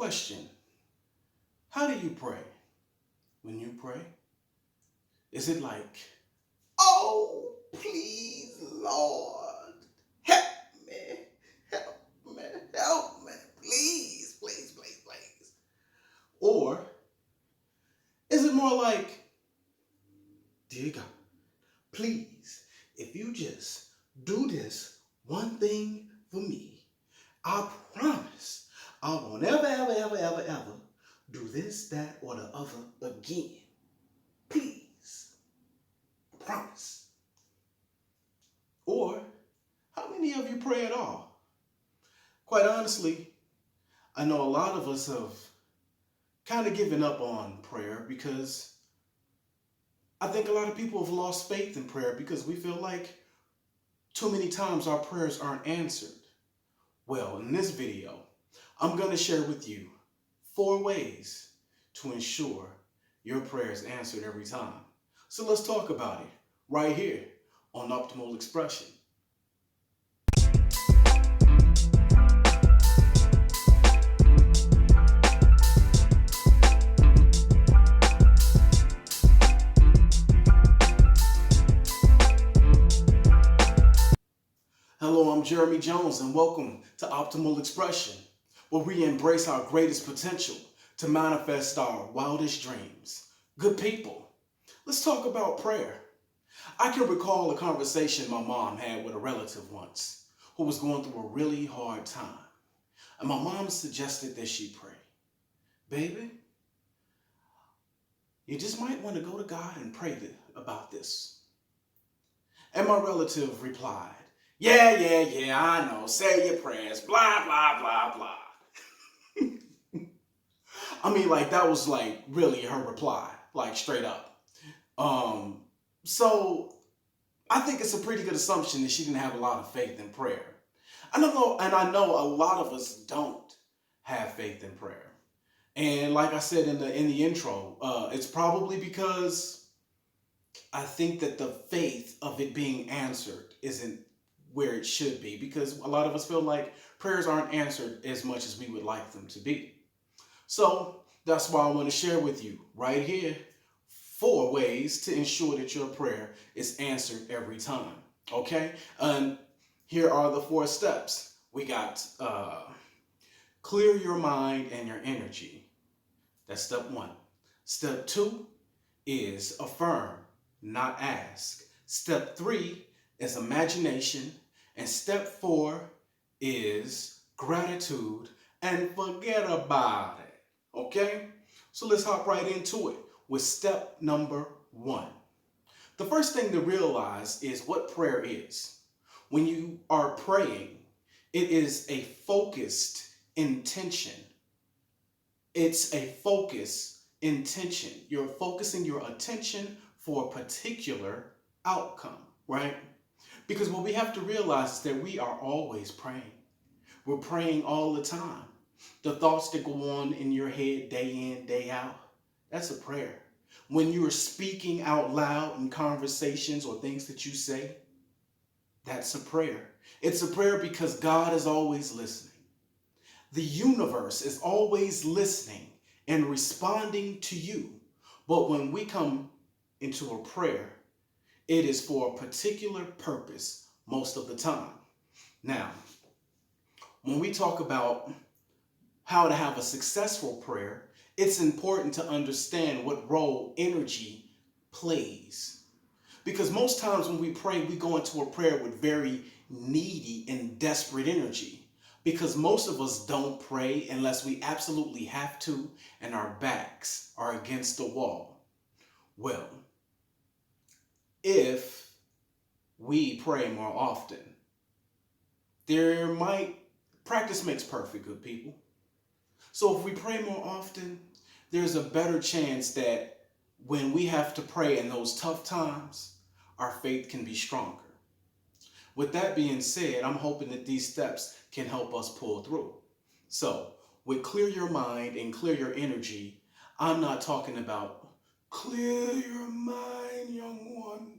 Question: how do you pray? When you pray, is it like, oh, please, Lord, help me, help me, help me, please, please, please, please? Or is it more like, dear God, please, if you just do this one thing for me, I promise I won't ever, ever, ever, ever, ever do this, that, or the other again. Please. I promise. Or, how many of you pray at all? Quite honestly, I know a lot of us have kind of given up on prayer because I think a lot of people have lost faith in prayer because we feel like too many times our prayers aren't answered. Well, in this video, I'm going to share with you 4 ways to ensure your prayer is answered every time. So let's talk about it right here on Optimal Expression. Hello, I'm Jeremy Jones, and welcome to Optimal Expression, where we embrace our greatest potential to manifest our wildest dreams. Good people, let's talk about prayer. I can recall a conversation my mom had with a relative once who was going through a really hard time. And my mom suggested that she pray. Baby, you just might want to go to God and pray about this. And my relative replied, yeah, I know. Say your prayers, blah, blah, blah, blah. I mean, like, that was, like, really her reply, like, straight up. So I think it's a pretty good assumption that she didn't have a lot of faith in prayer. I know a lot of us don't have faith in prayer. And like I said in the intro, it's probably because I think that the faith of it being answered isn't where it should be, because a lot of us feel like prayers aren't answered as much as we would like them to be. So that's why I want to share with you right here 4 ways to ensure that your prayer is answered every time. Okay? And here are the 4 steps. We got clear your mind and your energy. That's step 1. Step 2 is affirm, not ask. Step 3 is imagination. And step 4 is gratitude and forget about it. Okay? So let's hop right into it with step number 1. The first thing to realize is what prayer is. When you are praying, it is a focused intention. It's a focused intention. You're focusing your attention for a particular outcome, right? Because what we have to realize is that we are always praying. We're praying all the time. The thoughts that go on in your head day in, day out, that's a prayer. When you are speaking out loud in conversations or things that you say, that's a prayer. It's a prayer because God is always listening. The universe is always listening and responding to you. But when we come into a prayer, it is for a particular purpose most of the time. Now, when we talk about how to have a successful prayer, it's important to understand what role energy plays. Because most times when we pray, we go into a prayer with very needy and desperate energy. Because most of us don't pray unless we absolutely have to and our backs are against the wall. Well, if we pray more often, practice makes perfect, good people. So if we pray more often, there's a better chance that when we have to pray in those tough times, our faith can be stronger. With that being said, I'm hoping that these steps can help us pull through. So with clear your mind and clear your energy, I'm not talking about clear your mind, young one.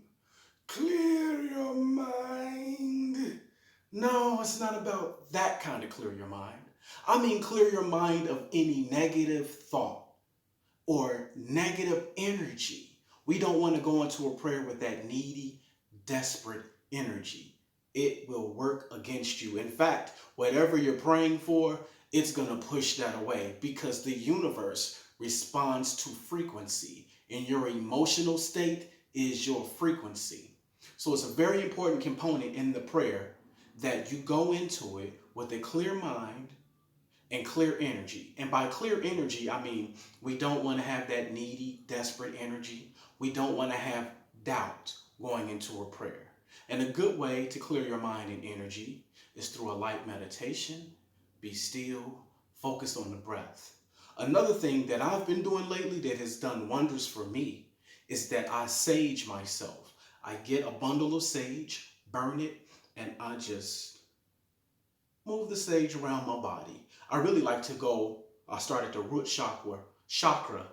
Clear your mind. No, it's not about that kind of clear your mind. I mean, clear your mind of any negative thought or negative energy. We don't want to go into a prayer with that needy, desperate energy. It will work against you. In fact, whatever you're praying for, it's going to push that away because the universe responds to frequency, and your emotional state is your frequency. So it's a very important component in the prayer that you go into it with a clear mind and clear energy. And by clear energy, I mean we don't want to have that needy, desperate energy. We don't want to have doubt going into a prayer. And a good way to clear your mind and energy is through a light meditation. Be still, focus on the breath. Another thing that I've been doing lately that has done wonders for me is that I sage myself. I get a bundle of sage, burn it, and I just move the sage around my body. I really like to go, I started the root chakra.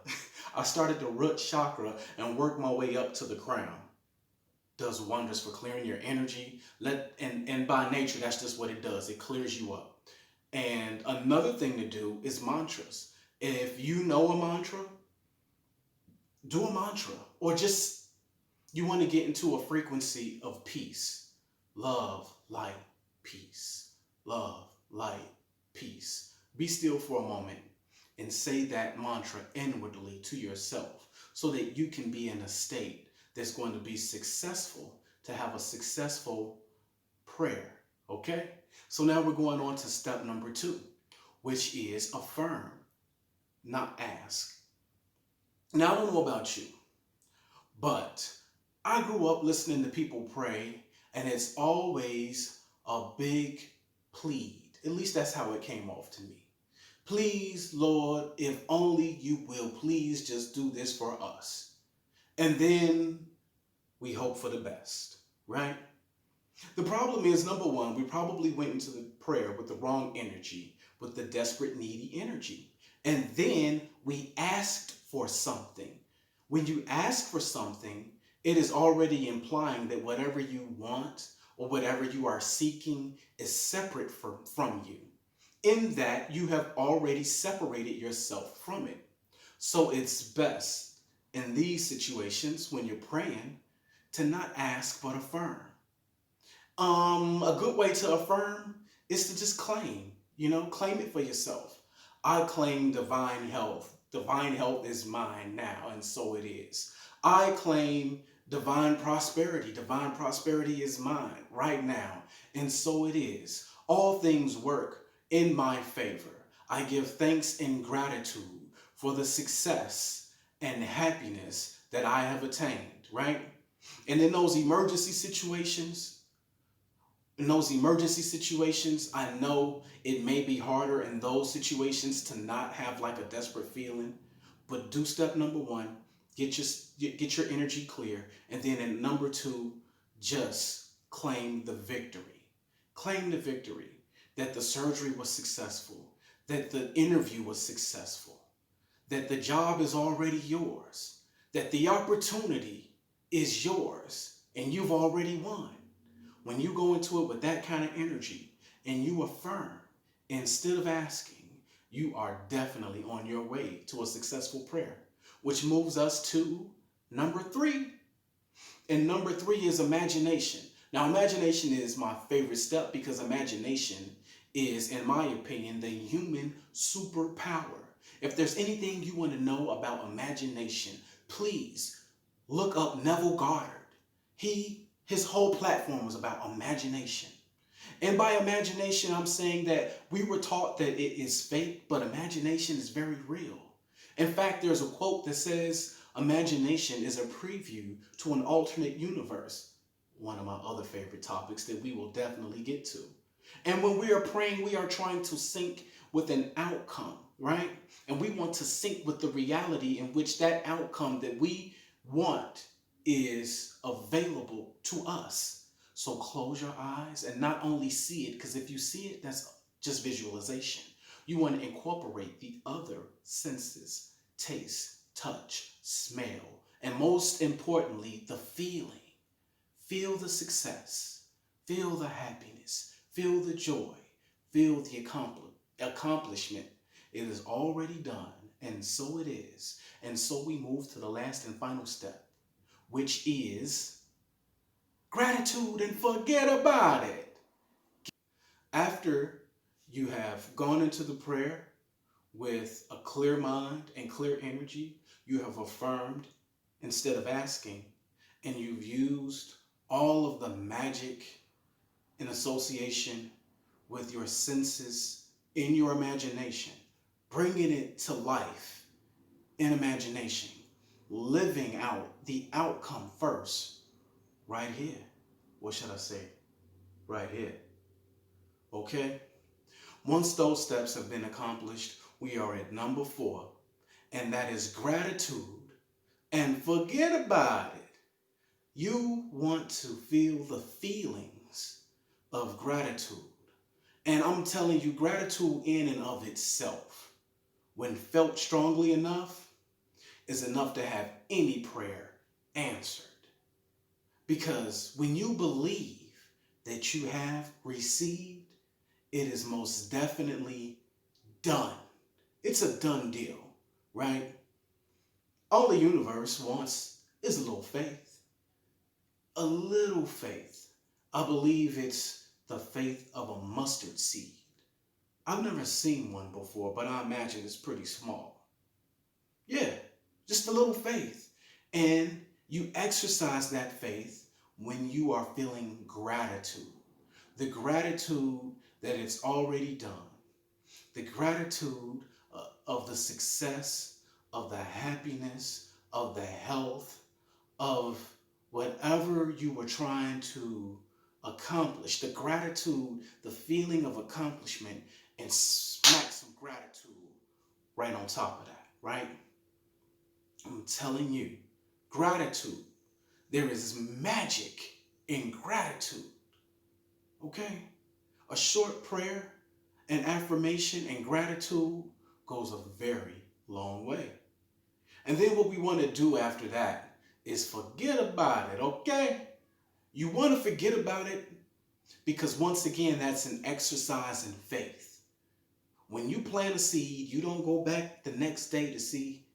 I started the root chakra and work my way up to the crown. Does wonders for clearing your energy. And by nature, that's just what it does. It clears you up. And another thing to do is mantras. If you know a mantra, do a mantra. Or just, you want to get into a frequency of peace. Love, light, peace. Love, light, peace. Be still for a moment and say that mantra inwardly to yourself so that you can be in a state that's going to be successful, to have a successful prayer. Okay? So now we're going on to step number 2, which is affirm, not ask. Now, I don't know about you, but I grew up listening to people pray, and it's always a big plead. At least that's how it came off to me. Please, Lord, if only you will, please just do this for us. And then we hope for the best, right? The problem is, number one, we probably went into the prayer with the wrong energy, with the desperate, needy energy. And then we asked for something. When you ask for something, it is already implying that whatever you want or whatever you are seeking is separate from you, in that you have already separated yourself from it. So it's best in these situations when you're praying to not ask but affirm. A good way to affirm is to just claim, claim it for yourself. I claim divine health. Divine health is mine now, and so it is. I claim divine prosperity. Divine prosperity is mine right now, and so it is. All things work in my favor. I give thanks and gratitude for the success and happiness that I have attained, right? And in those emergency situations, I know it may be harder in those situations to not have like a desperate feeling, but do step number 1, get your energy clear, and then in number 2, just claim the victory. Claim the victory that the surgery was successful, that the interview was successful, that the job is already yours, that the opportunity is yours, and you've already won. When you go into it with that kind of energy and you affirm instead of asking, you are definitely on your way to a successful prayer, which moves us to number 3. And number 3 is imagination. Now, imagination is my favorite step because imagination is, in my opinion, the human superpower. If there's anything you want to know about imagination, please look up Neville Goddard. His whole platform was about imagination. And by imagination, I'm saying that we were taught that it is fake, but imagination is very real. In fact, there's a quote that says, imagination is a preview to an alternate universe. One of my other favorite topics that we will definitely get to. And when we are praying, we are trying to sync with an outcome, right? And we want to sync with the reality in which that outcome that we want is available to us. So close your eyes and not only see it, because if you see it, that's just visualization. You want to incorporate the other senses: taste, touch, smell, and most importantly, the feeling. Feel the success, feel the happiness, feel the joy, feel the accomplishment. It is already done, and so it is. And so we move to the last and final step, which is gratitude, and forget about it. After you have gone into the prayer with a clear mind and clear energy, you have affirmed instead of asking, and you've used all of the magic in association with your senses in your imagination, bringing it to life in imagination, living out the outcome first, right here. What should I say? Right here. Okay? Once those steps have been accomplished, we are at number 4, and that is gratitude. And forget about it. You want to feel the feelings of gratitude. And I'm telling you, gratitude in and of itself, when felt strongly enough, is enough to have any prayer answered. Because when you believe that you have received, it is most definitely done. It's a done deal, right? All the universe wants is a little faith. A little faith. I believe it's the faith of a mustard seed. I've never seen one before, but I imagine it's pretty small. Yeah, just a little faith. And you exercise that faith when you are feeling gratitude. The gratitude that it's already done. The gratitude of the success, of the happiness, of the health, of whatever you were trying to accomplish. The gratitude, the feeling of accomplishment, and smack some gratitude right on top of that, right? I'm telling you, gratitude. There is magic in gratitude. Okay? A short prayer, an affirmation, and gratitude goes a very long way. And then what we want to do after that is forget about it, okay? You want to forget about it because once again, that's an exercise in faith. When you plant a seed, you don't go back the next day to see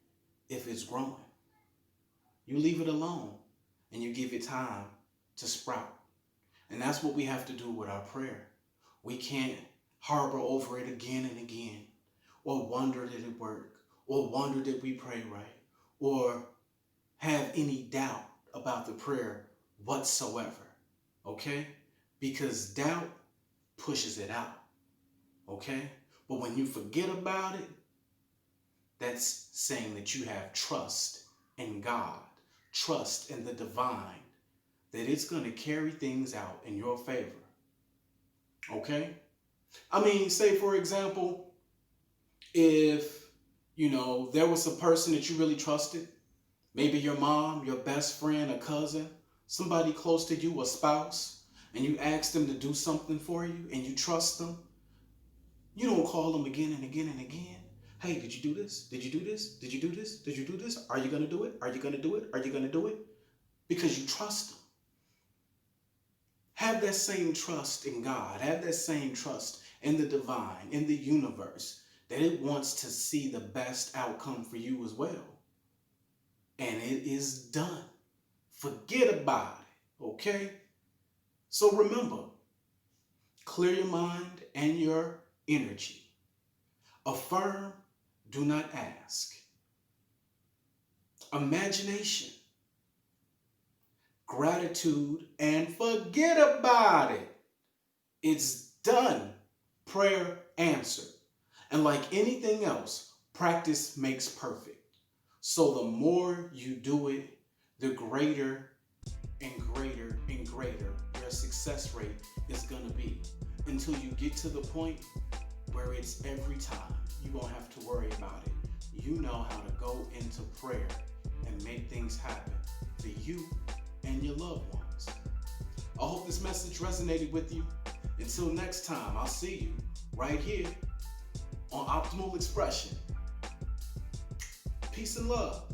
if it's growing. You leave it alone and you give it time to sprout. And that's what we have to do with our prayer. We can't harbor over it again and again, or wonder did it work, or wonder did we pray right, or have any doubt about the prayer whatsoever, okay? Because doubt pushes it out, okay? But when you forget about it, that's saying that you have trust in God, trust in the divine, that it's going to carry things out in your favor, okay? I mean, say for example, if, there was a person that you really trusted, maybe your mom, your best friend, a cousin, somebody close to you, a spouse, and you ask them to do something for you and you trust them, you don't call them again and again and again. Hey, did you do this? Did you do this? Did you do this? Did you do this? Are you going to do it? Are you going to do it? Are you going to do it? Because you trust them. Have that same trust in God. Have that same trust in the divine, in the universe, that it wants to see the best outcome for you as well. And it is done. Forget about it, okay? So remember, clear your mind and your energy. Affirm, do not ask. Imagination, gratitude, and forget about it. It's done. Prayer answered. And like anything else, practice makes perfect. So the more you do it, the greater and greater and greater your success rate is going to be, until you get to the point where it's every time. You won't have to worry about it. You know how to go into prayer and make things happen for you and your loved ones. I hope this message resonated with you. Until next time, I'll see you right here on Optimal Expression. Peace and love.